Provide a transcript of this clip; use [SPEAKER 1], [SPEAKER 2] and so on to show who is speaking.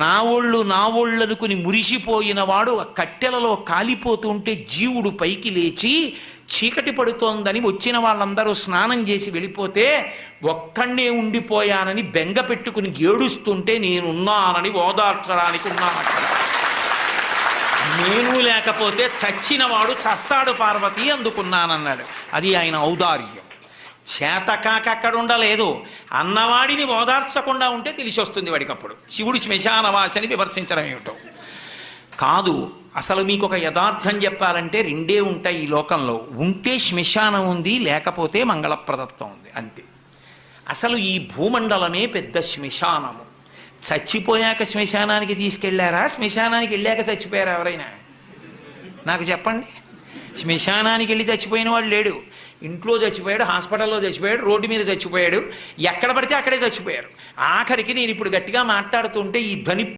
[SPEAKER 1] నా ఒళ్ళు అనుకుని మురిసిపోయిన వాడు కట్టెలలో కాలిపోతుంటే జీవుడు పైకి లేచి చీకటి పడుతోందని వచ్చిన వాళ్ళందరూ స్నానం చేసి వెళ్ళిపోతే ఒక్కడే ఉండిపోయానని బెంగ పెట్టుకుని ఏడుస్తుంటే నేనున్నానని ఓదార్చడానికి ఉన్నాను అక్కడ. నేను లేకపోతే చచ్చినవాడు చస్తాడు పార్వతి, అందుకున్నానన్నాడు. అది ఆయన ఔదార్యం. చేతకాక అక్కడ ఉండలేదు. అన్నవాడిని ఓదార్చకుండా ఉంటే తెలిసి వస్తుంది వాడికప్పుడు శివుడు శ్మశానవాసని విమర్శించడం ఏమిటో కాదు. అసలు మీకు ఒక యథార్థం చెప్పాలంటే రెండే ఉంటాయి ఈ లోకంలో. ఉంటే శ్మశానం ఉంది, లేకపోతే మంగళప్రదత్వం ఉంది, అంతే. అసలు ఈ భూమండలమే పెద్ద శ్మశానము. చచ్చిపోయాక శ్మశానానికి తీసుకెళ్లారా, శ్మశానానికి వెళ్ళాక చచ్చిపోయారా ఎవరైనా? నాకు చెప్పండి. శ్మశానానికి వెళ్ళి చచ్చిపోయిన వాడు లేడు. ఇంట్లో చచ్చిపోయాడు, హాస్పిటల్లో చచ్చిపోయాడు, రోడ్డు మీద చచ్చిపోయాడు, ఎక్కడ పడితే అక్కడే చచ్చిపోయారు. ఆఖరికి నేను ఇప్పుడు గట్టిగా మాట్లాడుతుంటే ఈ ధ్వని